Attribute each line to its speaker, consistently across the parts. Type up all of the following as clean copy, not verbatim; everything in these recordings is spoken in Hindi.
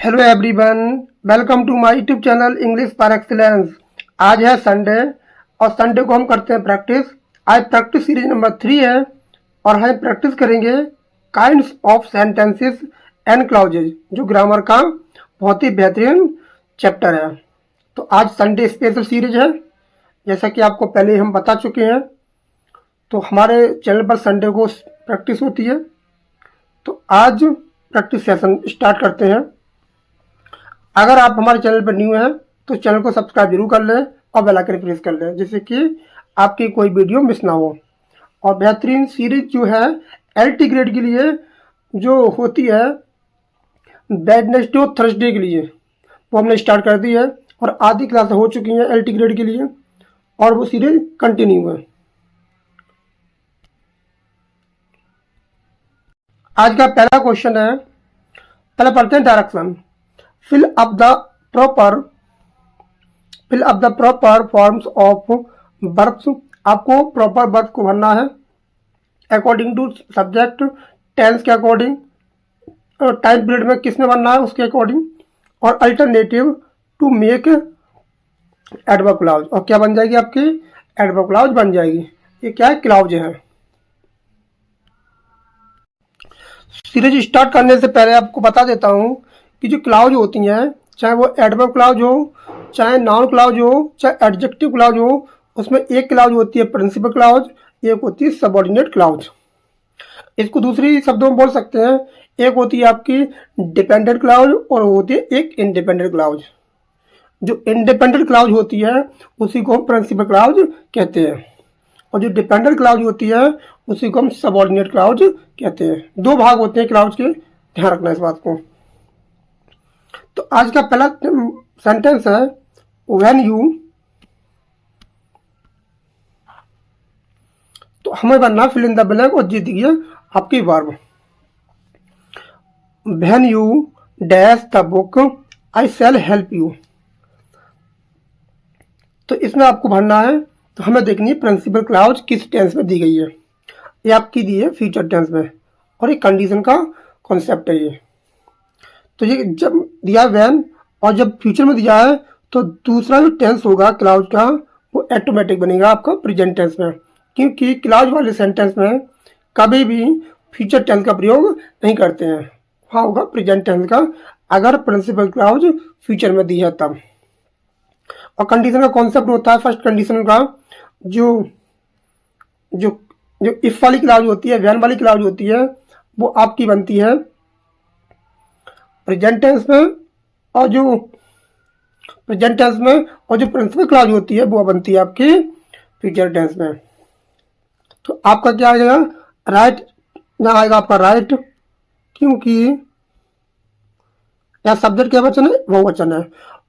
Speaker 1: Hello everyone, welcome to my YouTube channel English for excellence. आज है संडे और संडे को हम करते हैं प्रैक्टिस। आज प्रैक्टिस सीरीज नंबर 3 है और हम प्रैक्टिस करेंगे kinds of sentences and clauses, जो ग्रामर का बहुत ही बेहतरीन चैप्टर है। तो आज संडे स्पेशल सीरीज है, जैसा कि आपको पहले ही हम बता चुके हैं। तो हमारे चैनल पर संडे को प्रैक्टिस होती है। तो आज प्रैक्टिस सेशन स्टार्ट करते हैं। अगर आप हमारे चैनल पर न्यू हैं तो चैनल को सब्सक्राइब जरूर कर लें और बेल आइकन प्रेस कर लें, जिससे कि आपकी कोई वीडियो मिस ना हो। और बेहतरीन सीरीज जो है LT ग्रेड के लिए जो होती है वेडनेसडे थर्सडे के लिए, वो हमने स्टार्ट कर दी है और आधी क्लास हो चुकी हैं LT ग्रेड के लिए और वो सीरीज कंटिन्यू है। आज का पहला क्वेश्चन है, पहले पढ़ते हैं direction. fill up the proper forms of verbs। आपको प्रॉपर वर्ब को भरना है अकॉर्डिंग टू सब्जेक्ट, टेंस के अकॉर्डिंग, और टाइम पीरियड में किसने बनना है उसके अकॉर्डिंग, और alternative to make adverb clause. और क्या बन जाएगी आपकी एडवर्ब क्लाउज बन जाएगी। ये क्या है, क्लाउज है। सीरीज स्टार्ट करने से पहले आपको बता देता हूँ कि जो क्लाउज होती हैं, चाहे वो एडवर्ब क्लाउज हो, चाहे नाउन क्लाउज हो, चाहे एडजेक्टिव क्लाउज हो, उसमें एक क्लाउज होती है प्रिंसिपल क्लाउज, एक होती है सबऑर्डिनेट क्लाउज। इसको दूसरी शब्दों में बोल सकते हैं, एक होती है आपकी डिपेंडेंट क्लाउज और होती है एक इंडिपेंडेंट क्लाउज। जो इंडिपेंडेंट क्लाउज होती है उसी को हम प्रिंसिपल क्लाउज कहते हैं, और जो डिपेंडेंट क्लाउज होती है उसी को हम सबऑर्डिनेट क्लाउज कहते हैं। दो भाग होते हैं क्लाउज के, ध्यान रखना इस बात को। तो आज का पहला सेंटेंस है व्हेन यू। तो हमें बनना फिल इन द ब्लैंक और जीत गया आपकी verb. When you dash the book I shell help you. तो इसमें आपको भरना है, तो हमें देखनी है प्रिंसिपल क्लाउज किस टेंस में दी गई है। ये आपकी दी है फ्यूचर टेंस में, और एक कंडीशन का कॉन्सेप्ट है ये। तो ये जब दिया व्हेन और जब फ्यूचर में दिया है तो दूसरा जो टेंस होगा क्लाउज का वो ऑटोमेटिक बनेगा आपका प्रेजेंट टेंस में, क्योंकि क्लाउज वाले सेंटेंस में कभी भी फ्यूचर टेंस का प्रयोग नहीं करते हैं, वहाँ होगा प्रेजेंट टेंस का, अगर प्रिंसिपल क्लाउज फ्यूचर में दी है तब। और कंडीशन का कॉन्सेप्ट होता है, फर्स्ट कंडीशन का जो जो जो इफ वाली क्लाउज होती है, व्हेन वाली क्लाउज होती है, वो आपकी बनती है प्रेजेंट टेंस में, और जो प्रेजेंट टेंस में, और जो प्रिंसिपल क्लाउज होती है वो बनती है आपकी फ्यूचर टेंस में। तो आपका क्या आ जाएगा, राइट, यहाँ आएगा आपका राइट, क्योंकि यहाँ सब्जेक्ट क्या वचन है, बहुवचन है,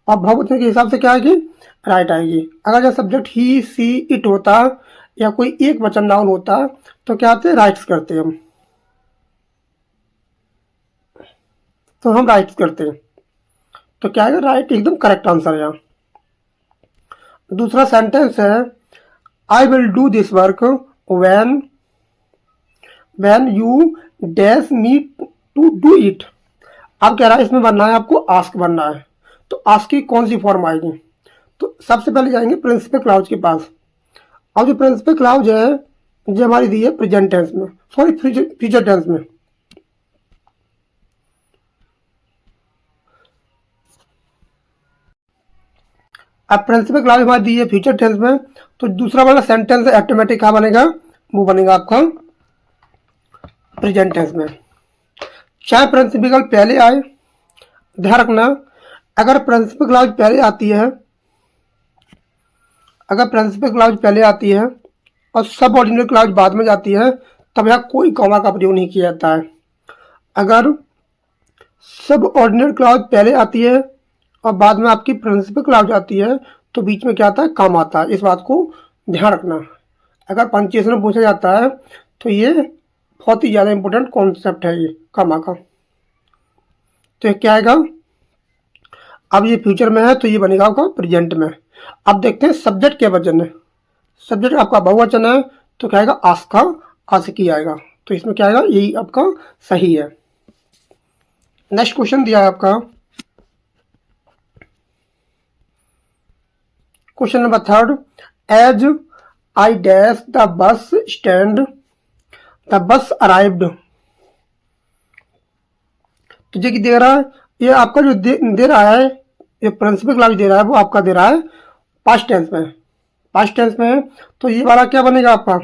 Speaker 1: और बहुवचन के हिसाब से क्या आएगी, राइट आएगी। अगर जब सब्जेक्ट ही सी इट होता या कोई एक वचन नाउन होता तो क्या आते, राइट्स करते हम, तो हम राइट्स करते हैं। तो क्या है, राइट एकदम करेक्ट आंसर है यहाँ। दूसरा सेंटेंस है I will do this work when when you dash me to do it. अब कह रहा है इसमें बनना है आपको आस्क बनना है। तो आस्क की कौन सी फॉर्म आएगी, तो सबसे पहले जाएंगे प्रिंसिपल क्लाउज के पास। और जो प्रिंसिपल क्लाउज है जो हमारी दी है प्रेजेंट टेंस में, सॉरी फ्यूचर टेंस में। अब प्रिंसिपल क्लाउज हमारी दी है फ्यूचर टेंस में, तो दूसरा वाला सेंटेंस ऑटोमेटिक क्या बनेगा, वो बनेगा आपका प्रेजेंट टेंस में। चाहे प्रिंसिपल पहले आए, ध्यान रखना, अगर प्रिंसिपल क्लाउज पहले आती है, अगर प्रिंसिपल क्लाउज पहले आती है और सबऑर्डिनेट क्लाउज बाद में जाती है, तब यहाँ कोई कॉमा का प्रयोग नहीं किया जाता है। अगर सबऑर्डिनेट क्लाउज पहले आती है और बाद में आपकी प्रिंसिपल क्लाउज आती है तो बीच में क्या आता है, कॉमा आता है। इस बात को ध्यान रखना। अगर पंक्चुएशन में पूछा जाता है तो ये बहुत ही ज़्यादा इंपॉर्टेंट कॉन्सेप्ट है ये कॉमा का। तो ये क्या आएगा, अब ये फ्यूचर में है तो ये बनेगा आपका प्रेजेंट में। अब देखते हैं सब्जेक्ट क्या वचन है। सब्जेक्ट आपका बहुवचन है तो क्या आएगा, आस्का, आस्की आएगा। तो इसमें क्या आएगा, यही आपका सही है। नेक्स्ट क्वेश्चन दिया है आपका, question number third, as I dash the bus stand the bus arrived. तो ये दे रहा है, ये आपका जो दे रहा है, ये प्रिंसिपल क्लॉज दे रहा है, वो आपका दे रहा है पास्ट टेंस में। पास्ट टेंस में है तो ये वाला क्या बनेगा आपका,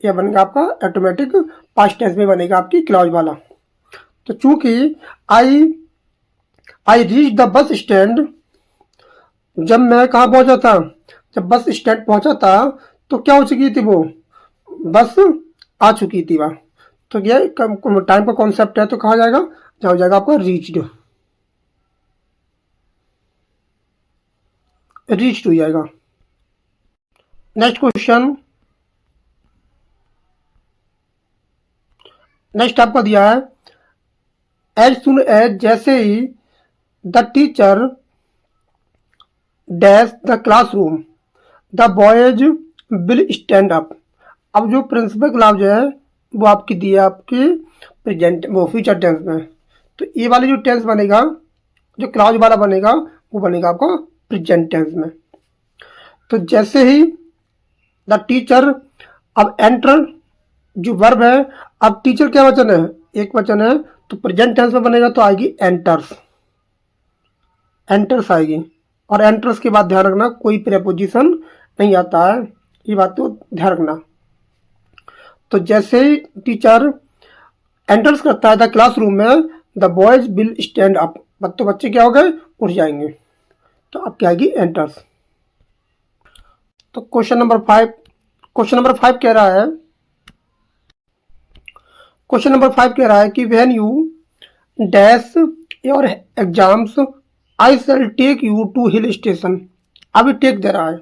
Speaker 1: ये बनेगा आपका ऑटोमेटिक पास्ट टेंस में बनेगा आपकी क्लॉज वाला। तो चूंकि I reach the bus stand, जब मैं कहाँ पहुंचा था, जब बस स्टैंड पहुंचा था तो क्या हो चुकी थी, वो बस आ चुकी थी वहाँ। तो ये टाइम का कॉन्सेप्ट है, तो कहा जाएगा, जहाँ हो जाएगा आपका रीच्ड, रीच्ड हो जाएगा। नेक्स्ट क्वेश्चन, नेक्स्ट आपका दिया है, एज सुन एज, जैसे ही the teacher dash the classroom the boys will stand up. अब जो प्रिंसिपल क्लॉज है वो आपकी दी है आपकी प्रेजेंट, वो फ्यूचर टेंस में। तो ये वाली जो टेंस बनेगा, जो क्लॉज वाला बनेगा, वो बनेगा आपका प्रेजेंट टेंस में। तो जैसे ही द टीचर, अब एंटर जो वर्ब है, अब टीचर क्या वचन है, एक वचन है, तो प्रेजेंट टेंस में बनेगा तो आएगी एंटर्स, एंटर्स आएगी। और एंटर्स के बाद ध्यान रखना कोई प्रेपोजिशन नहीं आता है, ये बात तो ध्यान रखना। तो जैसे ही टीचर एंटर्स करता है द क्लासरूम में, the boys will stand up, तो बच्चे क्या हो गए, उठ जाएंगे। तो अब क्या आएगी, एंटर्स। तो क्वेश्चन नंबर 5, क्वेश्चन नंबर 5 कह रहा है, क्वेश्चन नंबर 5 कह रहा है कि when you dash your exams I shall take you to hill station. अभी टेक दे रहा है,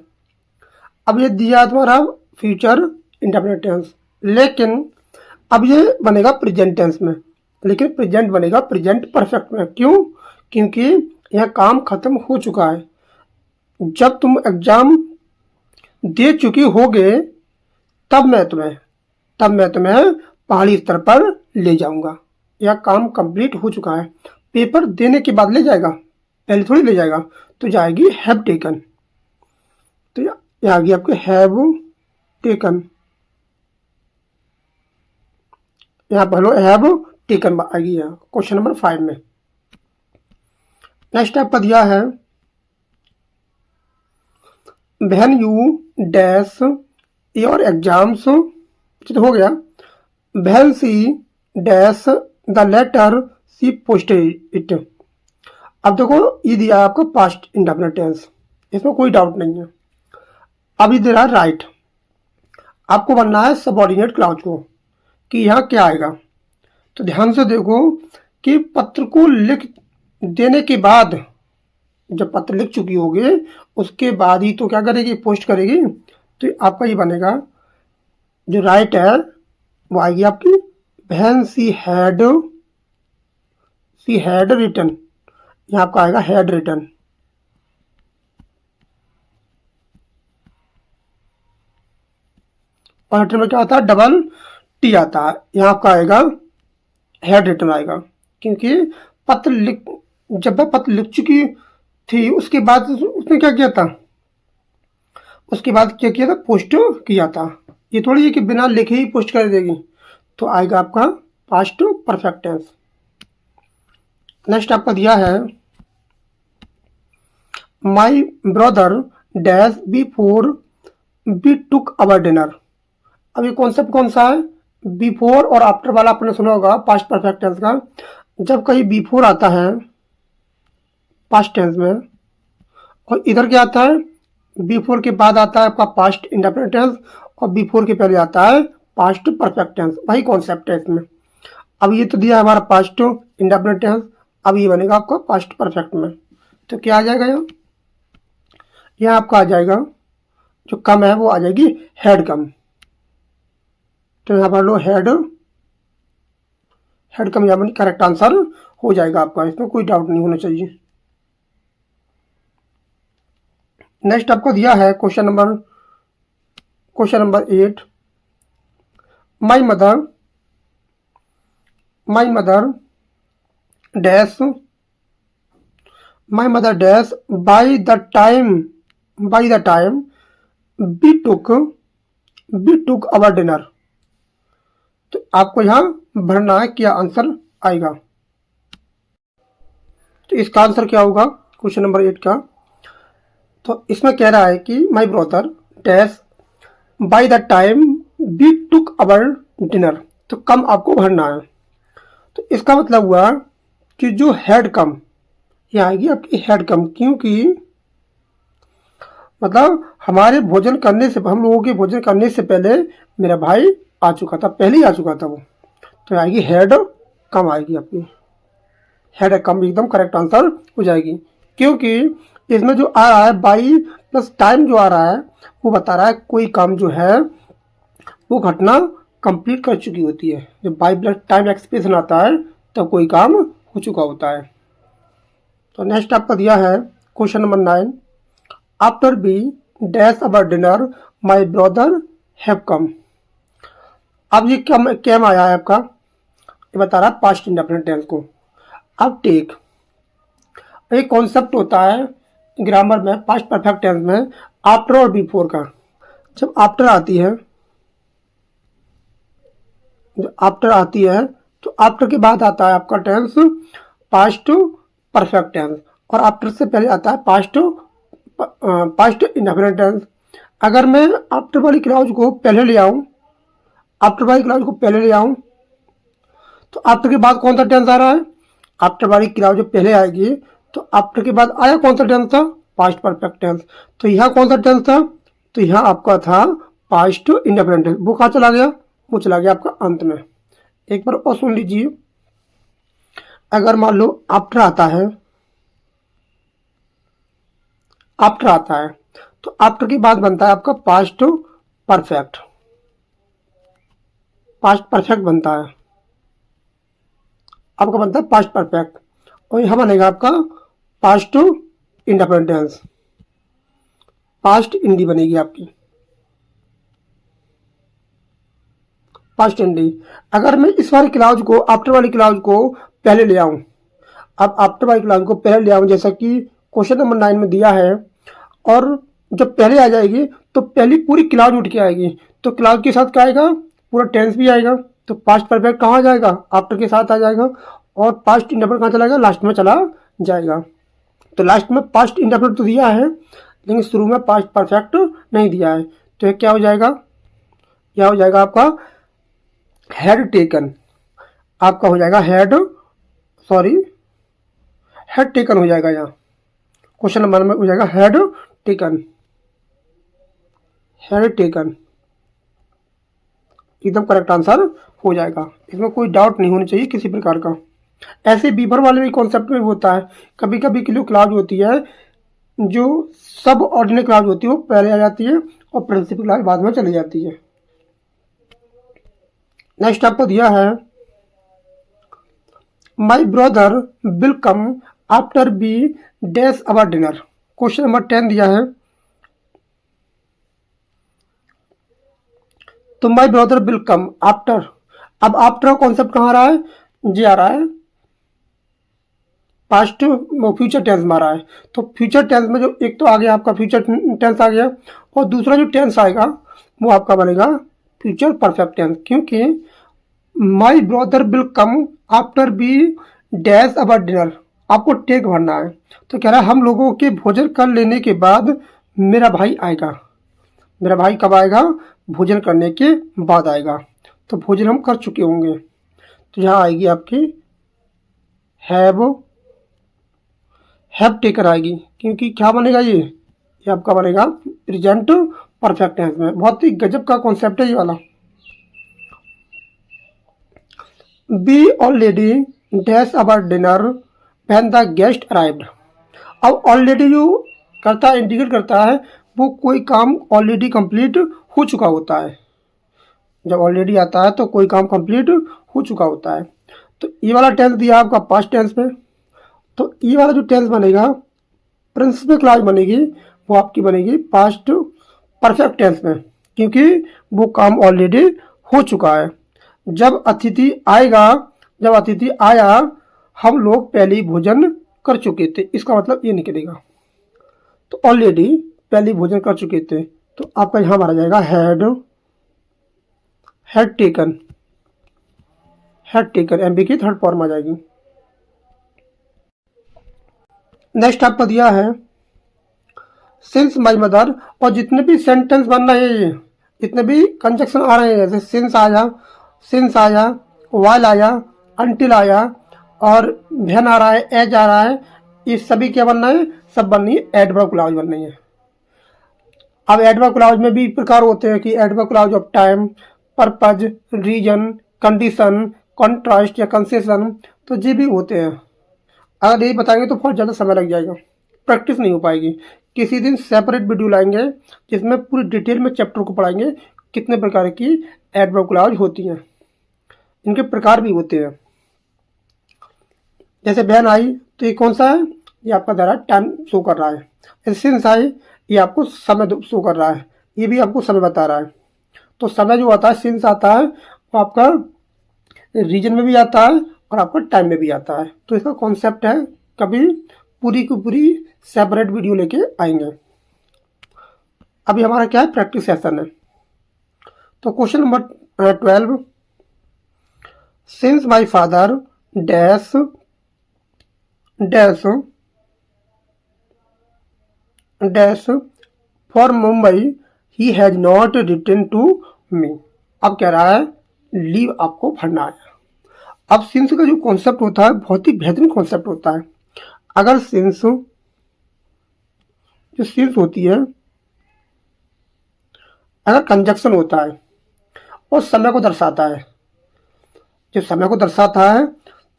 Speaker 1: अब ये दिया है तुम्हारा फ्यूचर इंडेफिनिट टेंस, लेकिन अब ये बनेगा प्रेजेंट टेंस में, लेकिन प्रेजेंट बनेगा प्रेजेंट परफेक्ट में। क्यों, क्योंकि यह काम खत्म हो चुका है। जब तुम एग्जाम दे चुकी होगे तब मैं तुम्हें पहाड़ी स्तर पर ले जाऊंगा। यह काम कंप्लीट हो चुका है। पेपर देने के बाद ले जाएगा, पहले थोड़ी ले जाएगा। तो जाएगी हैव टेकन, तो यह आ गई आपके हैव टेकन, यहाँ पर लो हैव टेकन आ गई है क्वेश्चन नंबर 5 में। नेक्स्ट आपका दिया है, when you dash your exams, तो हो गया, when she dash the letter she posted it. अब देखो ये दिया है आपको पास्ट इंडेफिनिट टेंस, इसमें कोई डाउट नहीं है। अब ये दे रहा है राइट, आपको बनना है सबऑर्डिनेट क्लॉज को, कि यहाँ क्या आएगा। तो ध्यान से देखो कि पत्र को लिख देने के बाद, जब पत्र लिख चुकी होगी उसके बाद ही तो क्या करेगी, पोस्ट करेगी। तो आपका ये बनेगा, जो राइट है वो आएगी आपकी व्हेन सी हैड रिटन, यहाँ आपका आएगा हैड रिटन। और रिटन में क्या आता है, डबल टी आता है, यहाँ आपका आएगा हैड रिटन आएगा। क्योंकि जब वह पत्र लिख चुकी थी उसके बाद उसने क्या किया था, उसके बाद क्या किया था, पोस्ट किया था। ये थोड़ी है कि बिना लिखे ही पोस्ट कर देगी। तो आएगा आपका पास्ट परफेक्ट टेंस। नेक्स्ट आपका दिया है, my brother dash before we took our dinner. अब ये कॉन्सेप्ट कौन सा है, बिफोर और आफ्टर वाला आपने सुना होगा पास्ट परफेक्ट टेंस का। जब कहीं बिफोर आता है पास्ट टेंस में, और इधर क्या आता है, बिफोर के बाद आता है आपका पास्ट इंडेफिनिट टेंस, और बिफोर के पहले आता है पास्ट परफेक्ट टेंस। वही कॉन्सेप्ट है इसमें। अब ये तो दिया है हमारा पास्ट इंडेफिनिट टेंस, अब ये बनेगा आपका पास्ट परफेक्ट में। तो क्या आ जाएगा, यहाँ आपका आ जाएगा, जो कम है वो आ जाएगी हैड कम। तो यहाँ पर लो हैड कम, यहाँ पर करेक्ट आंसर हो जाएगा आपका, इसमें कोई डाउट नहीं होना चाहिए। नेक्स्ट आपको दिया है question number 8, my mother dash by the time by the time we took our dinner. तो आपको यहाँ भरना है क्या आंसर आएगा। तो इसका आंसर क्या होगा क्वेश्चन नंबर 8 का। तो इसमें कह रहा है कि my brother dash by the time we took our dinner. तो कम आपको भरना है। तो इसका मतलब हुआ कि जो हैड कम, ये आएगी आपकी हैड कम, क्योंकि मतलब हमारे भोजन करने से, हम लोगों के भोजन करने से पहले मेरा भाई आ चुका था, पहले ही आ चुका था वो। तो आएगी हैड कम, आएगी आपकी हैड कम, एकदम करेक्ट आंसर हो जाएगी। क्योंकि इसमें जो आ रहा है बाई प्लस टाइम जो आ रहा है वो बता रहा है कोई काम जो है वो घटना कंप्लीट कर चुकी होती है। जब बाई प्लस टाइम एक्सप्रेशन आता है तब कोई काम हो चुका होता है। तो नेक्स्ट आपका दिया है question number 9, after we dash our dinner my brother have come. अब ये क्या आया है आपका, ये बता रहा है पास्ट इंडेफिनिट टेंस को। अब टेक, एक कॉन्सेप्ट होता है ग्रामर में पास्ट परफेक्ट टेंस में आफ्टर और बिफोर का। जब आफ्टर आती है, तो आफ्टर के बाद आता है आपका टेंस पास्ट परफेक्ट टेंस, और आफ्टर से पहले आता है पास्ट इंडेफिनिट टेंस। अगर मैं आफ्टर वाली क्लॉज को पहले ले आऊं, तो आफ्टर के बाद कौन सा टेंस आ रहा है, आफ्टर वाली क्लॉज जो पहले आएगी तो आफ्टर के बाद आया कौन सा टेंस था, पास्ट परफेक्ट टेंस। तो यहाँ कौन सा टेंस था, तो यहाँ आपका था पास्ट इंडेफिनिट टेंस। वो कहाँ चला गया, वो चला गया आपका अंत में। एक बार और सुन लीजिए, अगर मान लो आफ्टर आता है तो आफ्टर के बाद बनता है आपका पास्ट परफेक्ट बनता है, आपका बनता है पास्ट परफेक्ट, और यहाँ बनेगा आपका पास्ट इंडेफिनिट टेंस, पास्ट इंडी बनेगी आपकी, पास्ट इंडी। अगर मैं इस वाली क्लॉज को, आफ्टर वाली क्लॉज को पहले ले आऊं, अब आफ्टर वाली क्लॉज को पहले ले आऊं जैसा कि क्वेश्चन नंबर 9 में दिया है, और जब पहले आ जाएगी तो पहली पूरी क्लॉज उठ के आएगी, तो क्लॉज के साथ क्या आएगा, पूरा टेंस भी आएगा। तो पास्ट परफेक्ट कहाँ आ जाएगा, आफ्टर के साथ आ जाएगा, और पास्ट इंडेफिनिट कहाँ चला जाएगा, लास्ट में चला जाएगा। तो लास्ट में पास्ट इंडेफिनिट तो दिया है लेकिन शुरू में पास्ट परफेक्ट नहीं दिया है। तो ये क्या हो जाएगा, यह हो जाएगा आपका हैड टेकन, आपका हो जाएगा हैड टेकन हो जाएगा। यहाँ क्वेश्चन नंबर में हो जाएगा हैड टेकन, एकदम करेक्ट आंसर हो जाएगा। इसमें कोई डाउट नहीं होनी चाहिए किसी प्रकार का। ऐसे बीफर वाले भी कॉन्सेप्ट में होता है, कभी कभी की जो क्लॉज होती है, जो सब ऑर्डिनरी क्लॉज होती है वो पहले आ जाती है और प्रिंसिपल क्लॉज बाद में चली जाती है। नेक्स्ट आपको दिया है my brother will come after we dash our dinner. Question number 10 दिया है, तो my brother will come after. अब आफ्टर कॉन्सेप्ट कहाँ आ रहा है, जी आ रहा है पास्ट फ्यूचर टेंस में आ रहा है। तो फ्यूचर टेंस में जो एक तो आ गया आपका फ्यूचर टेंस आ गया, और दूसरा जो टेंस आएगा वो आपका बनेगा फ्यूचर परफेक्ट टेंस, क्योंकि my brother will come after we dash our dinner, आपको टेक भरना है। तो कह रहा है हम लोगों के भोजन कर लेने के बाद मेरा भाई आएगा। मेरा भाई कब आएगा, भोजन करने के बाद आएगा, तो भोजन हम कर चुके होंगे। तो यहाँ आएगी आपकी हैव टेकन आएगी, क्योंकि क्या बनेगा ये आपका बनेगा प्रेजेंट परफेक्ट टेंस में। बहुत ही गजब का कॉन्सेप्ट है ये वाला। We already dash our dinner when the guest arrived. अब ऑलरेडी जो करता है, इंडिकेट करता है वो कोई काम ऑलरेडी कंप्लीट हो चुका होता है। जब ऑलरेडी आता है तो कोई काम कंप्लीट हो चुका होता है। तो ये वाला टेंस दिया आपका पास्ट टेंस में, तो ये वाला जो टेंस बनेगा प्रिंसिपल क्लॉज बनेगी, वो आपकी बनेगी पास्ट परफेक्ट टेंस में, क्योंकि वो काम ऑलरेडी हो चुका है। जब अतिथि आया हम लोग पहले ही भोजन कर चुके थे, इसका मतलब ये निकलेगा। तो ऑलरेडी पहले भोजन कर चुके थे। तो आपका यहाँ मारा जाएगा हैड टेकन, एमबी की थर्ड फॉर्म आ जाएगी। नेक्स्ट आपका दिया है सिंस माई मदर, और जितने भी सेंटेंस बन रहे हैं, जितने भी कंजक्शन आ रहे हैं, जैसे सिंस आया, वाइल आया, अंटिल आया, और व्हेन आ रहा है, एज आ रहा है, ये सभी क्या बनना है? सब बननी है एडवर्ब क्लॉज बन रही है। अब एडवर्ब क्लॉज में भी प्रकार होते हैं कि adverb clause of time, purpose, reason, condition, contrast या कंसेशन, तो ये भी होते हैं। अगर यही बताएंगे तो बहुत ज़्यादा समय लग जाएगा, प्रैक्टिस नहीं हो पाएगी। किसी दिन सेपरेट वीडियो लाएंगे जिसमें पूरी डिटेल में चैप्टर को पढ़ाएंगे कितने प्रकार की एडवर्ब क्लॉज होती हैं, इनके प्रकार भी होते हैं। जैसे बहन आई तो ये कौन सा है? ये आपका दे रहा है टाइम शो कर रहा है। जैसे सिंस आई ये आपको समय शो कर रहा है, ये भी आपको समय बता रहा है। तो समय जो आता है सिंस आता है वो आपका रीजन में भी आता है और आपका टाइम में भी आता है। तो इसका कॉन्सेप्ट है, कभी पूरी की पूरी सेपरेट वीडियो लेके आएंगे। अभी हमारा क्या है? प्रैक्टिस सेशन है। तो question number 12, since my father dash for Mumbai he has not return to me. अब कह रहा है लीव आपको भरना है। अब सिंस का जो कॉन्सेप्ट होता है बहुत ही बेहतरीन कॉन्सेप्ट होता है। अगर सिंस जो सिंस होती है, अगर कंजक्शन होता है और समय को दर्शाता है, जो समय को दर्शाता है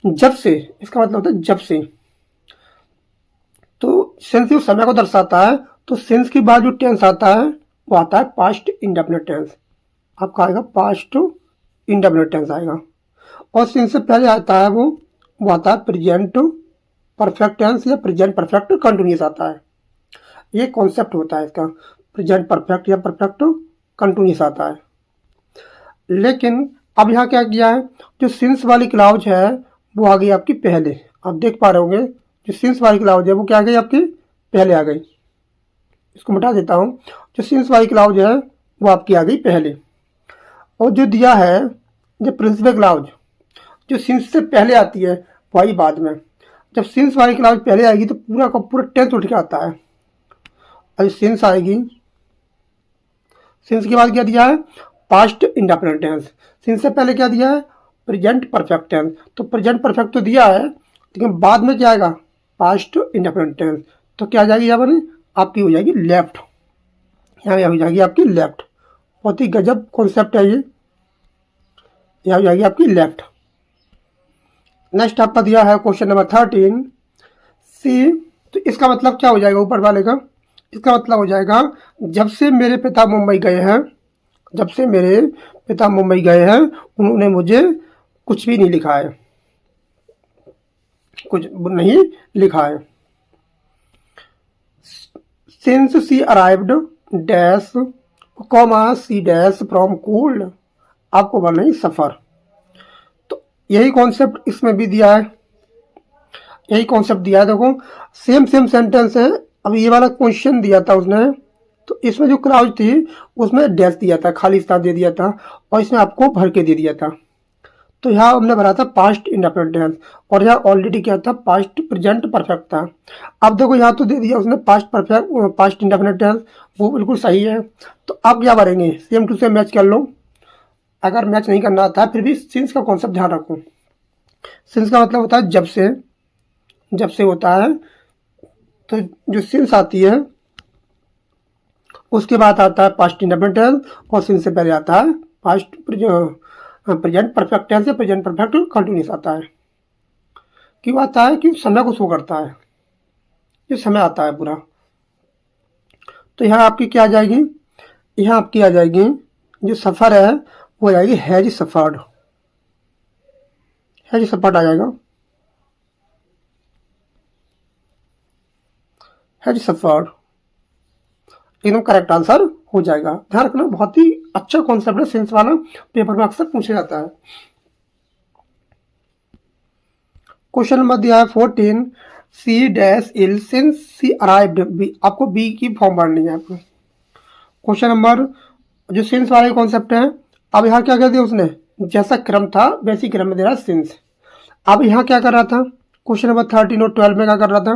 Speaker 1: जब से, इसका मतलब होता है जब से। तो सिंस जो समय को दर्शाता है तो सिंस के बाद जो टेंस आता है वो आता है पास्ट इंडेफिनिट टेंस। आपका आएगा पास्ट इंडेफिनिट टेंस आएगा। और सिंस से पहले आता है वो आता है प्रेजेंट परफेक्ट टेंस या प्रेजेंट परफेक्ट कंटिन्यूअस आता है। ये कॉन्सेप्ट होता है इसका, प्रेजेंट परफेक्ट या परफेक्ट कंटिन्यूअस आता है। लेकिन अब यहाँ क्या किया है, जो सिंस वाली क्लाउज है वो आ गई आपकी पहले। आप देख पा रहे होंगे जो सिंस वाली क्लाउज है वो क्या आ गई आपकी पहले आ गई। इसको मिटा देता हूँ। जो सिंस वाली क्लाउज है वो आपकी आ गई पहले। और जो दिया है जो प्रिंसिपल क्लाउज, जो सिंस से पहले आती है वो आई बाद में। जब सिंस वाली क्लाउज पहले आएगी तो पूरा का पूरा टेंस उठ के आता है। और सिंस आएगी, सिंस के बाद क्या दिया है? Past indefinite tense. सिंस से पहले क्या दिया है? Present perfect tense. तो प्रेजेंट परफेक्ट तो दिया है लेकिन बाद में क्या आएगा? Past indefinite tense. तो क्या आ जाएगी यहाँ पर? आपकी हो जाएगी लेफ्ट, यहाँ हो जाएगी आपकी लेफ्ट। बहुत ही गजब कॉन्सेप्ट है ये। यहाँ हो जाएगी आपकी लेफ्ट। नेक्स्ट आपका दिया है क्वेश्चन नंबर 13, सी। तो इसका मतलब क्या हो जाएगा ऊपर वाले का? इसका मतलब हो जाएगा जब से मेरे पिता मुंबई गए हैं, जब से मेरे पिता मुंबई गए हैं उन्होंने मुझे कुछ भी नहीं लिखा है, कुछ नहीं लिखा है। Since she arrived dash comma she dash from cold, आपको बनना है सफ़र। तो यही कॉन्सेप्ट इसमें भी दिया है, यही कॉन्सेप्ट दिया है। देखो सेम सेंटेंस है। अब ये वाला क्वेश्चन दिया था उसने, तो इसमें जो क्लाउज थी उसमें डैश दिया था, खाली स्थान दे दिया था, और इसमें आपको भर के दे दिया था। तो यहाँ हमने भरा था पास्ट इंडेफिनिट टेंस, और यहाँ ऑलरेडी क्या था? पास्ट प्रेजेंट परफेक्ट था। अब देखो यहाँ तो दे दिया उसने past perfect, past indefinite tense, वो बिल्कुल सही है। तो अब क्या भरेंगे? सेम टू सेम मैच कर लो। अगर मैच नहीं करना आता है फिर भी सिंस का कॉन्सेप्ट ध्यान रखो। सिंस का मतलब होता है जब से, जब से होता है। तो जो सिंस आती है उसके बाद आता है पास्ट इंडेफिनिट टेंस, और सिंस से पहले आता है पास्ट प्रेजेंट परफेक्ट टेंस या प्रेजेंट परफेक्ट कंटिन्यूअस आता है। क्यों आता है? कि समय को शो करता है, ये समय आता है पूरा। तो यहाँ आपकी क्या आ जाएगी? यहाँ आपकी आ जाएगी जो सफ़र है वो आ जाएगी हैज सफ़र्ड, हैज सफ़र्ड आ जाएगा, हैज सफ़र्ड एकदम करेक्ट आंसर हो जाएगा। ध्यान रखना, बहुत ही अच्छा कॉन्सेप्ट है सिंस वाला, पेपर में अक्सर पूछा जाता है। क्वेश्चन नंबर दिया है 14, C dash ill since she arrived, B, आपको बी की फॉर्म भरनी है आपको। क्वेश्चन नंबर, जो सिंस वाले कॉन्सेप्ट है, अब यहाँ क्या कर दिया उसने, जैसा क्रम था वैसी क्रम में दे रहा है सिंस। अब यहाँ क्या कर रहा था, क्वेश्चन नंबर 13 और 12 में क्या कर रहा था,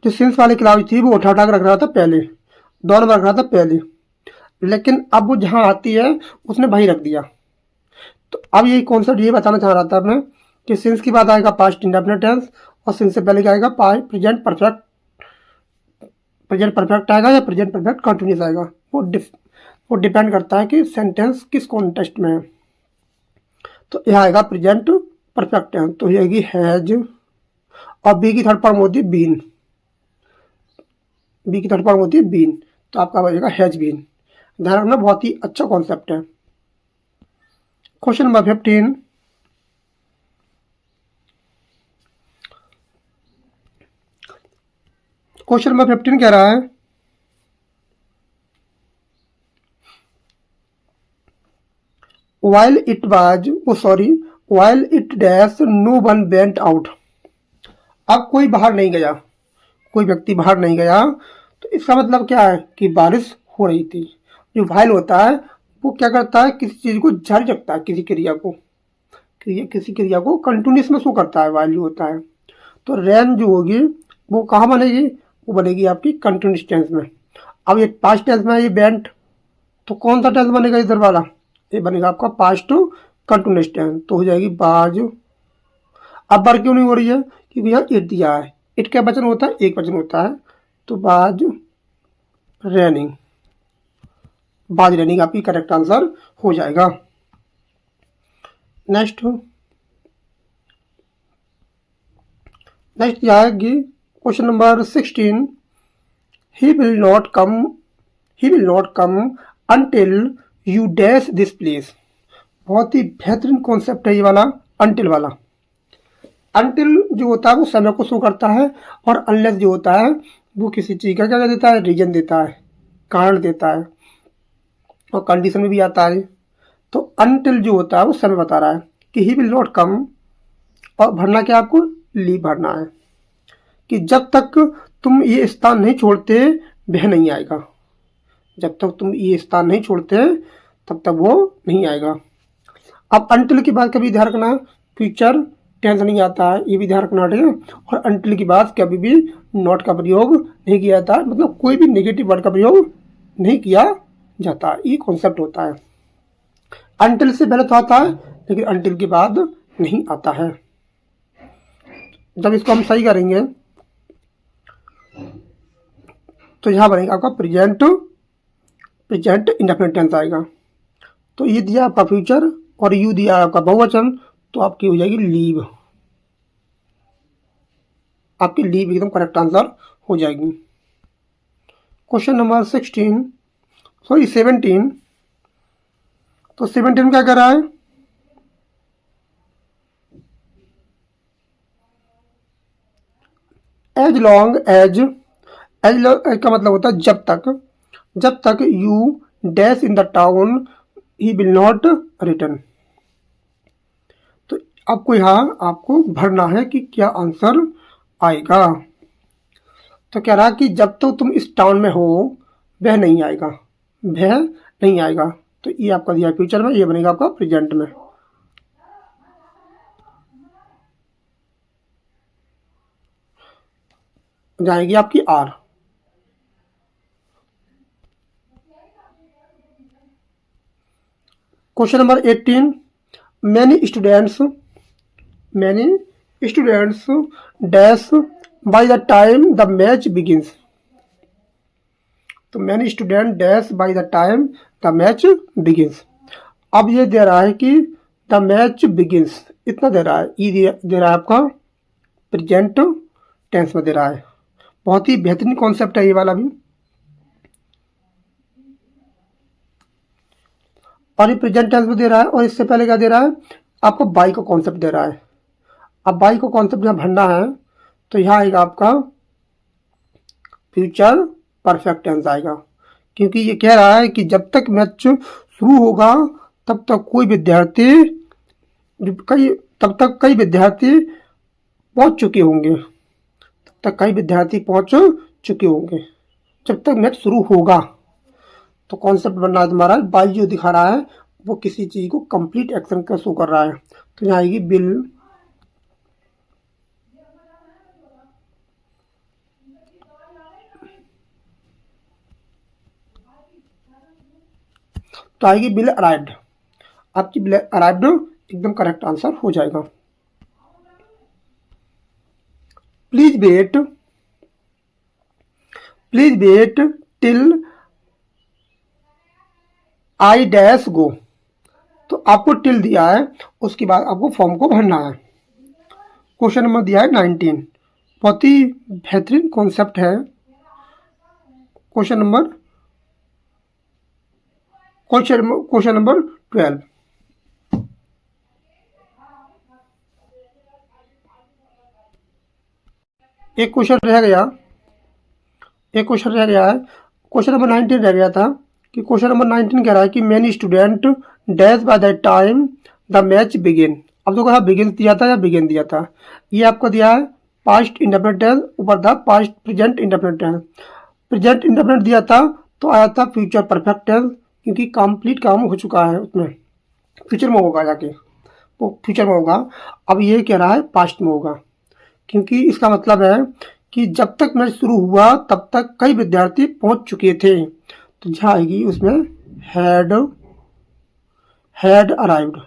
Speaker 1: जो सिंस वाली क्लाउज थी वो उठा के रख रहा था पहले, दोनों में रख रहा था पहले, लेकिन अब वो जहाँ आती है उसने वहीं रख दिया। तो अब यही कॉन्सेप्ट ये बताना चाह रहा था अपने कि सिंस की बात आएगा पास्ट इंडेफिनिट टेंस, और सिंस से पहले क्या आएगा प्रेजेंट परफेक्ट, प्रेजेंट परफेक्ट आएगा या प्रेजेंट परफेक्ट कंटिन्यूस आएगा, वो डिपेंड करता है कि सेंटेंस किस कॉन्टेक्स्ट में है। तो यह आएगा प्रेजेंट परफेक्ट टेंस, तो ये आएगी हैज, और बी की थर्ड फॉर्म होती है बीन, बी की थर्ड फॉर्म होती है बीन, तो आपका बनेगा हैज बीन। ध्यान रखना, बहुत ही अच्छा कॉन्सेप्ट है। क्वेश्चन नंबर 15, क्वेश्चन नंबर 15 कह रहा है while it was, while it dash no one went out। अब कोई बाहर नहीं गया, कोई व्यक्ति बाहर नहीं गया, तो इसका मतलब क्या है कि बारिश हो रही थी। जो while होता है वो क्या करता है, किसी चीज को जारी रखता है, किसी क्रिया को, किसी क्रिया को कंटिन्यूस में शो करता है while जो होता है। तो रैन जो होगी वो कहाँ बनेगी, वो बनेगी आपकी कंटिन्यूस टेंस में। अब ये पास्ट टेंस में, ये वेंट, तो कौन सा टेंस बनेगा इधर वाला, ये बनेगा आपका पास्ट कंटिन्यूस टेंस, तो हो जाएगी बाज। अब बार क्यों नहीं हो रही है, क्योंकि यहाँ इट दिया है, इट क्या वचन होता है, एक वचन होता है, तो बाज रैनिंग, बाज रैनिंग आपकी करेक्ट आंसर हो जाएगा। नेक्स्ट आएगी question number 16, he will not come until you dash this place। बहुत ही बेहतरीन कॉन्सेप्ट है ये वाला until वाला। until जो होता है वो समय को शो करता है, और unless जो होता है वो किसी चीज का क्या देता है, रीजन देता है, कारण देता है, और कंडीशन में भी आता है। तो until जो होता है वो समय बता रहा है कि he will not come, और भरना क्या आपको, लीव भरना है, कि जब तक तुम ये स्थान नहीं छोड़ते वह नहीं आएगा, जब तक तुम ये स्थान नहीं छोड़ते तब तक वो नहीं आएगा। अब अंटिल की बात कभी ध्यान रखना, फ्यूचर टेंस नहीं आता है, ये भी ध्यान रखना, ठीक है। और अंटिल की बात कभी भी नॉट का प्रयोग नहीं किया जाता, मतलब कोई भी नेगेटिव वर्ड का प्रयोग नहीं किया जाता, ये कॉन्सेप्ट होता है। अंटिल से पहले तो आता है, लेकिन अंटिल के बाद नहीं आता है। जब इसको हम सही करेंगे तो यहाँ बनेगा आपका प्रेजेंट इंडेफिनिट टेंस आएगा। तो ये दिया आपका फ्यूचर और यू दिया आपका बहुवचन, तो आपकी हो जाएगी लीव, आपकी लीव एकदम करेक्ट आंसर हो जाएगी। क्वेश्चन नंबर 17, तो 17 क्या कर रहा है, एज लॉन्ग एज का मतलब होता है जब तक you dash in the town he will not return. तो आपको यहाँ आपको भरना है कि क्या आंसर आएगा। तो कह रहा है कि जब तक तो तुम इस टाउन में हो वह नहीं आएगा, तो ये आपका दिया फ्यूचर में, ये बनेगा आपका प्रेजेंट में। जाएगी आपकी आर। Question number 18, many students dash by the time the match begins. तो many student dash by the time the match begins. अब ये दे रहा है कि द मैच बिगिंस, इतना दे रहा है, ये दे रहा है आपका प्रेजेंट टेंस में दे रहा है। बहुत ही बेहतरीन कॉन्सेप्ट है ये वाला भी, और ये प्रेजेंट टेंस में दे रहा है, और इससे पहले क्या दे रहा है, आपको बाई का कॉन्सेप्ट दे रहा है। अब बाई को कॉन्सेप्ट यहाँ भरना है, तो यहाँ आएगा आपका फ्यूचर परफेक्ट टेंस आएगा, क्योंकि ये कह रहा है कि जब तक मैच शुरू होगा तब तक कई विद्यार्थी पहुंच चुके होंगे। तक कई विद्यार्थी पहुंच चुके होंगे। जब तक मैच शुरू होगा, तो कॉन्सेप्ट बन रहा है तुम्हारा, बाई जो दिखा रहा है वो किसी चीज को कंप्लीट एक्शन का शो कर रहा है। तो यहाँ आएगी बिल, तो आएगी बिल अराइव्ड। आपकी बिल अराइव्ड एकदम करेक्ट आंसर हो जाएगा। Please wait till I dash go. तो आपको टिल दिया है, उसके बाद आपको फॉर्म को भरना है। क्वेश्चन नंबर दिया है 19, बहुत ही बेहतरीन कॉन्सेप्ट है। Question number 12। एक क्वेश्चन रह गया है। क्वेश्चन नंबर 19 रह गया था कि क्वेश्चन नंबर 19 कह रहा है कि many student dash by the time the match begin. अब देखो यहाँ बिगिन दिया था या बिगिन दिया था। ये आपको दिया है पास्ट इंडेफिनिट टेंस ऊपर था past present indefinite tense. Present indefinite दिया था तो आया था फ्यूचर परफेक्ट टेंस, क्योंकि कंप्लीट काम हो चुका है, उसमें फ्यूचर में होगा, जाके वो फ्यूचर में होगा। अब ये कह रहा है पास्ट में होगा, क्योंकि इसका मतलब है कि जब तक मैच शुरू हुआ तब तक कई विद्यार्थी पहुंच चुके थे। तो जहाँ आएगी उसमें हैड अराइव्ड।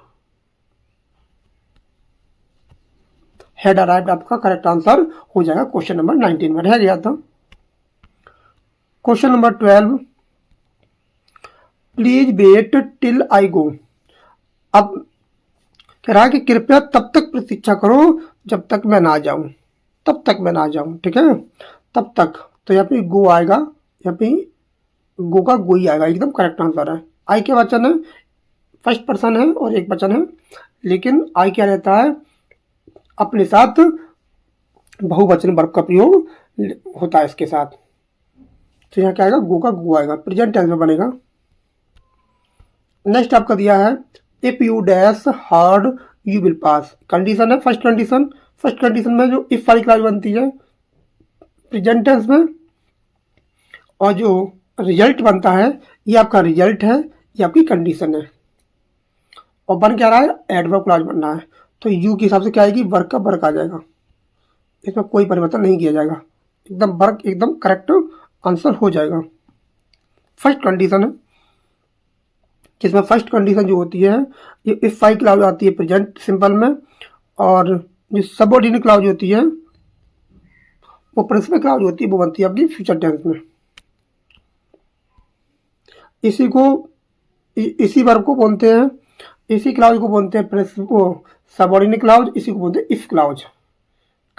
Speaker 1: आपका करेक्ट आंसर हो जाएगा क्वेश्चन नंबर 19 में। रह गया था question number 12, please wait till I go. अब कह रहा है कि कृपया तब तक प्रतीक्षा करो जब तक मैं ना जाऊं, ठीक है, तब तक। तो यहाँ पे गो आएगा, यहाँ पे गो का गो ही आएगा, एकदम करेक्ट आंसर है। आई क्या वचन है, फर्स्ट पर्सन है और एक वचन है, लेकिन आई क्या रहता है, अपने साथ बहुवचन वर्ब का प्रयोग होता है इसके साथ। तो यहाँ क्या आएगा, गो का गो आएगा, प्रेजेंट टेंस में बनेगा। नेक्स्ट आपका दिया है if you dash hard you will pass. Condition है फर्स्ट कंडीशन में जो इफ वाली क्लॉज बनती है प्रेजेंट टेंस में, और जो रिजल्ट बनता है ये आपका रिजल्ट है, ये आपकी कंडीशन है। और बन क्या रहा है, एडवर्ब क्लॉज बनना है। तो यू के हिसाब से क्या आएगी, वर्क का वर्क आ जाएगा, इसमें कोई परिवर्तन नहीं किया जाएगा, एकदम वर्क एकदम करेक्ट आंसर हो जाएगा। फर्स्ट कंडीशन है, जिसमें फर्स्ट कंडीशन जो होती है ये इफ वाई क्लॉज आती है प्रेजेंट सिंपल में, और जो सबऑर्डिनेट क्लॉज होती है वो प्रिंसिपल क्लॉज होती है, वो बनती है आपकी फ्यूचर टेंस में। इसी वर्ब को बोलते हैं, इसी क्लाउज को बोलते हैं सबऑर्डिनेट क्लाउज, इसी को बोलते हैं इफ क्लाउज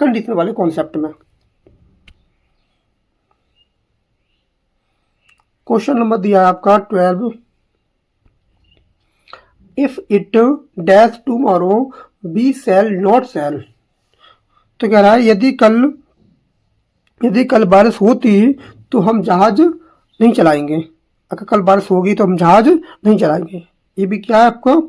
Speaker 1: कंडीशन वाले कॉन्सेप्ट में। क्वेश्चन नंबर दिया है आपका 12, if it dash tomorrow we sail not sail. तो कह रहा है यदि कल बारिश होती तो हम जहाज नहीं चलाएंगे। अगर कल बारिश होगी तो हम जहाज नहीं चलाएंगे। ये भी क्या है, आपको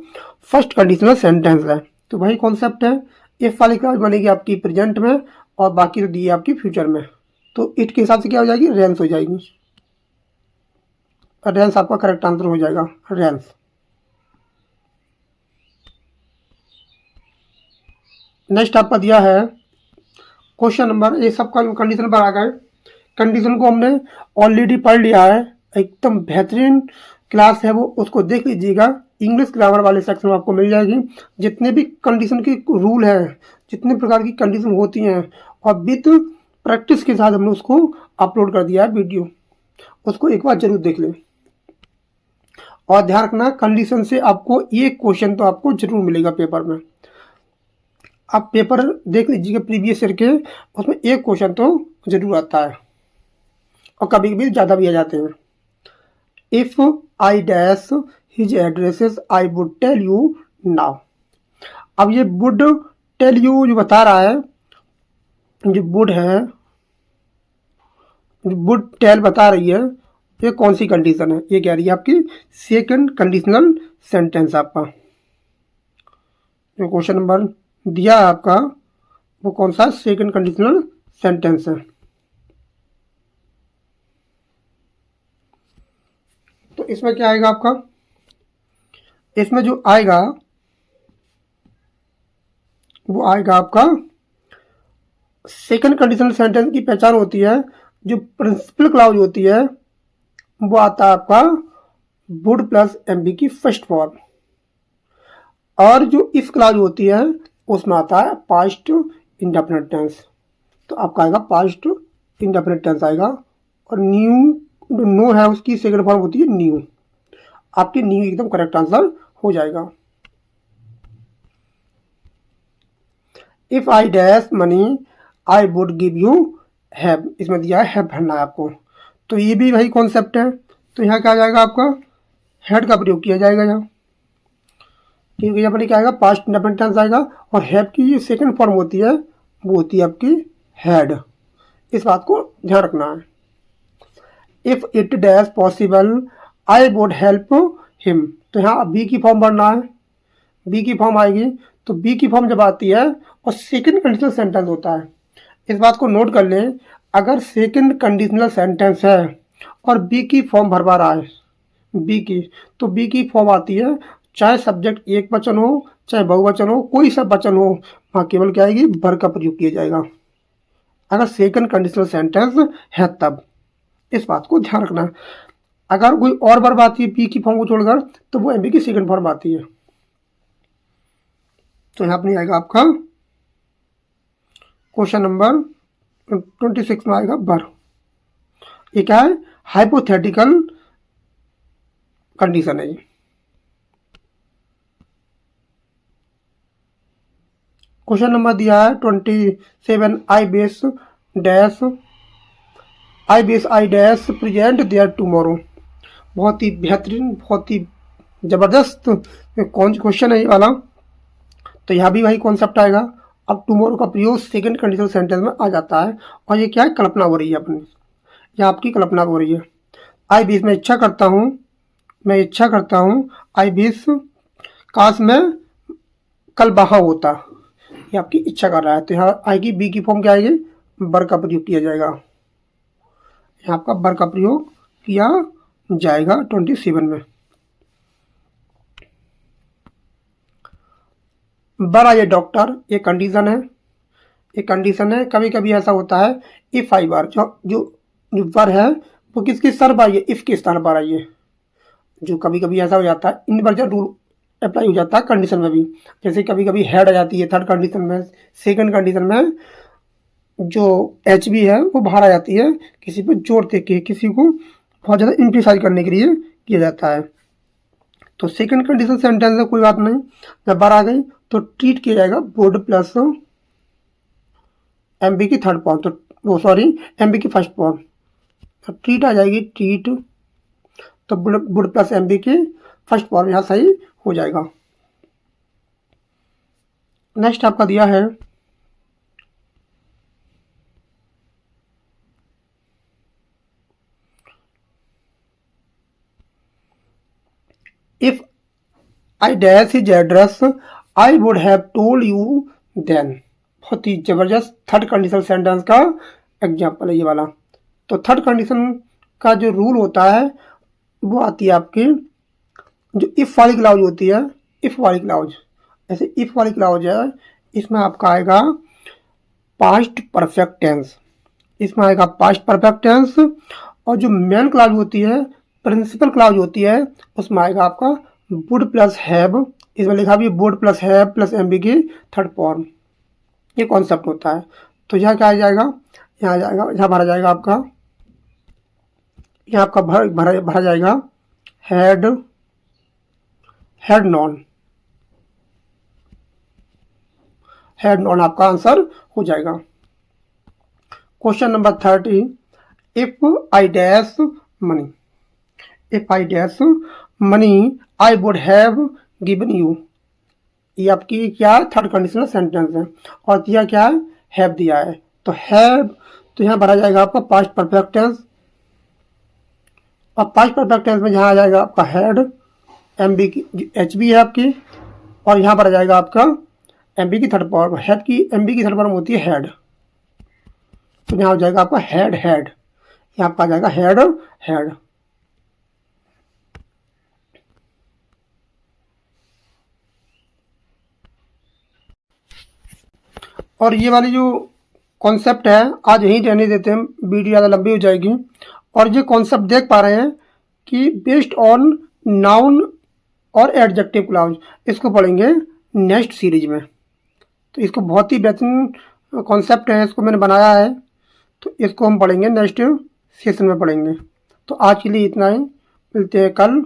Speaker 1: फर्स्ट कंडीशनल सेंटेंस है। तो वही कॉन्सेप्ट है, इफ वाली क्लॉज बनेगी आपकी प्रेजेंट में और बाकी तो दी है आपकी फ्यूचर में। तो इट के हिसाब से क्या हो जाएगी, रेंस हो जाएगी। रेंस आपका करेक्ट आंसर हो जाएगा, रेंस। नेक्स्ट आपका दिया है क्वेश्चन नंबर, ये सब कंडीशन पर आ गए। कंडीशन को हमने ऑलरेडी पढ़ लिया है, एकदम बेहतरीन क्लास है वो, उसको देख लीजिएगा। इंग्लिश ग्रामर वाले सेक्शन में आपको मिल जाएगी जितने भी कंडीशन के रूल हैं, जितने प्रकार की कंडीशन होती हैं, और विद प्रैक्टिस के साथ हमने उसको अपलोड कर दिया है वीडियो, उसको एक बार जरूर देख लें। और ध्यान रखना, कंडीशन से आपको एक क्वेश्चन तो आपको जरूर मिलेगा पेपर में। आप पेपर देख लीजिएगा प्रीवियस ईयर के, उसमें एक क्वेश्चन तो जरूर आता है, और कभी कभी ज़्यादा भी आ जाते हैं। If I dash his addresses I would tell you now. अब ये वुड टेल यू जो बता रहा है, जो वुड है, वुड टेल बता रही है, ये कौन सी कंडीशन है, ये कह रही है आपकी सेकंड कंडीशनल सेंटेंस। आपका जो क्वेश्चन नंबर दिया है आपका वो कौन सा, सेकंड कंडीशनल सेंटेंस है। तो इसमें क्या आएगा आपका, इसमें जो आएगा वो आएगा आपका सेकंड कंडीशनल सेंटेंस की पहचान होती है, जो प्रिंसिपल क्लाउज होती है वो आता है आपका वुड प्लस एमबी की फर्स्ट फॉर्म, और जो इफ क्लाउज होती है उसमें आता है पास्ट इंडेफिनिट टेंस। तो आपका आएगा पास्ट इंडेफिनिट टेंस आएगा, और न्यू जो नो है उसकी सेकंड फॉर्म होती है न्यू। आपकी न्यू एकदम करेक्ट आंसर हो जाएगा। If I dash money I would give you have, इसमें दिया है हैव भरना है आपको। तो ये भी वही कॉन्सेप्ट है। तो यहाँ क्या आ जाएगा आपका हैड का प्रयोग किया जाएगा यहाँ, क्योंकि यहाँ पर क्या आएगा पास्ट इंडेफिनिट टेंस आएगा, और हैव की जो सेकंड फॉर्म होती है वो होती है आपकी हैड। इस बात को ध्यान रखना है। If it dash possible I would help him, तो यहाँ बी की फॉर्म भरना है, बी की फॉर्म आएगी। तो बी की फॉर्म जब आती है और सेकंड कंडीशनल सेंटेंस होता है, इस बात को नोट कर लें, अगर सेकंड कंडीशनल सेंटेंस है और बी की फॉर्म भरवा रहा है बी की, तो बी की फॉर्म आती है चाहे सब्जेक्ट एक वचन हो चाहे बहुवचन हो, कोई सा वचन हो, वहाँ केवल क्या आएगी वर का प्रयोग किया जाएगा, अगर सेकंड कंडीशनल सेंटेंस है तब। इस बात को ध्यान रखना है। अगर कोई और वर्ब आती है बी की फॉर्म को छोड़कर तो वो एमबी की सेकंड फॉर्म आती है। तो यहाँ पर आएगा आपका क्वेश्चन नंबर 26 में आएगा वर। ये क्या है हाइपोथेटिकल कंडीशन है ये। क्वेश्चन नंबर दिया है 27 I base dash I dash present there tomorrow. बहुत ही बेहतरीन, बहुत ही ज़बरदस्त कौन क्वेश्चन है ये वाला। तो यहाँ भी वही कॉन्सेप्ट आएगा। अब टुमारो का प्रयोग सेकंड कंडीशनल सेंटेंस में आ जाता है, और ये क्या है कल्पना हो रही है अपनी, ये आपकी कल्पना हो रही है। आई बीस मैं इच्छा करता हूँ आई बीस काश में कल वहाँ होता, ये आपकी इच्छा कर रहा है। तो यहाँ आएगी बी की फॉर्म क्या आएगी वर का प्रयोग किया जाएगा, यहाँ आपका वर का प्रयोग किया जाएगा 27 में। वर आइए डॉक्टर, ये कंडीशन है, कभी कभी ऐसा होता है इफ आई बार जो वर है वो किसके स्थान पर आइए, इफ के स्थान पर आइए। जो कभी कभी ऐसा हो जाता है इनवर्जन रूल अप्लाई हो जाता है कंडीशन में भी, जैसे कभी कभी हेड आ जाती है थर्ड कंडीशन में, सेकंड कंडीशन में जो एच बी है वो बाहर आ जाती है, किसी पर जोर दे के किसी को बहुत ज़्यादा इम्प्लिसाइज करने के लिए किया जाता है। तो सेकंड कंडीशन सेंटेंस है कोई बात नहीं, जब बार आ गई तो ट्रीट किया जाएगा वुड प्लस एमबी की थर्ड फॉर्म, तो वो सॉरी एमबी की फर्स्ट फॉर्म, तो ट्रीट आ जाएगी ट्रीट, तो वुड प्लस एमबी की फर्स्ट फॉर्म यहाँ सही हो जाएगा। नेक्स्ट आपका दिया है if I dash his address I would have told you then. बहुत ही जबरदस्त थर्ड कंडीशन सेंटेंस का एग्जाम्पल है ये वाला। तो थर्ड कंडीशन का जो रूल होता है वो आती है आपकी जो इफ वाली क्लाउज होती है, इफ वाली क्लाउज, ऐसे इफ वाली क्लाउज है, इसमें आपका आएगा पास्ट परफेक्ट टेंस, इसमें आएगा पास्ट परफेक्ट टेंस, और जो मेन क्लाउज होती है प्रिंसिपल क्लाउज होती है उसमें आएगा आपका वुड प्लस हैव, इसमें लिखा भी would plus have plus MB की थर्ड फॉर्म, ये कॉन्सेप्ट होता है। तो यहाँ क्या आ जाएगा, यहाँ आ जाएगा, यहाँ भरा जाएगा आपका, यहाँ आपका भरा जाएगा हेड नॉन आपका आंसर हो जाएगा। Question number 30 if I dash money I would have given you, ये आपकी क्या है थर्ड कंडीशनल सेंटेंस है, और दिया क्या है हैव दिया है। तो हैव, तो यहाँ भरा जाएगा आपका पास्ट परफेक्ट टेंस, और पास्ट परफेक्ट टेंस में यहाँ आ जाएगा आपका हेड, एमबी की एच बी है आपकी, और यहाँ भरा जाएगा आपका एमबी की थर्ड फॉर्म, हेड की एमबी की थर्ड फॉर्म होती है हेड। तो यहाँ हो जाएगा आपका हेड हेड, यहाँ आपका आ जाएगा हेड हेड। और ये वाली जो कॉन्सेप्ट है आज यहीं रहने देते हैं, वीडियो ज़्यादा लंबी हो जाएगी। और ये कॉन्सेप्ट देख पा रहे हैं कि बेस्ड ऑन नाउन और एडजेक्टिव क्लॉज, इसको पढ़ेंगे नेक्स्ट सीरीज में। तो इसको बहुत ही बेहतरीन कॉन्सेप्ट है, इसको मैंने बनाया है, तो इसको हम पढ़ेंगे नेक्स्ट सेशन में पढ़ेंगे। तो आज के लिए इतना ही, मिलते हैं कल।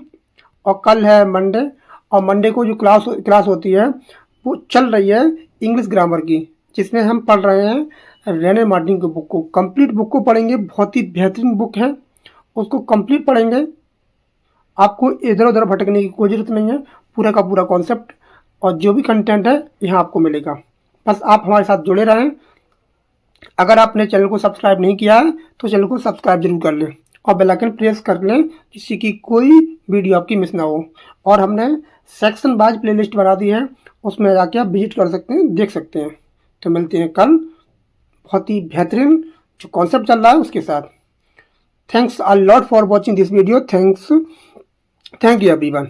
Speaker 1: और कल है मंडे, और मंडे को जो क्लास होती है वो चल रही है इंग्लिश ग्रामर की, जिसमें हम पढ़ रहे हैं रेने मार्टिन की बुक को। कंप्लीट बुक को पढ़ेंगे, बहुत ही बेहतरीन बुक है, उसको कंप्लीट पढ़ेंगे। आपको इधर उधर भटकने की कोई ज़रूरत नहीं है, पूरा का पूरा कॉन्सेप्ट और जो भी कंटेंट है यहाँ आपको मिलेगा। बस आप हमारे साथ जुड़े रहें। अगर आपने चैनल को सब्सक्राइब नहीं किया है तो चैनल को सब्सक्राइब जरूर कर लें और बेल आइकन प्रेस कर लें, किसी की कोई वीडियो आपकी मिस ना हो। और हमने सेक्शन वाइज प्लेलिस्ट बना दी है, उसमें जाके आप विजिट कर सकते हैं, देख सकते हैं। तो मिलते हैं कल बहुत ही बेहतरीन जो कॉन्सेप्ट चल रहा है उसके साथ। Thanks a lot for watching this video. Thank you everyone.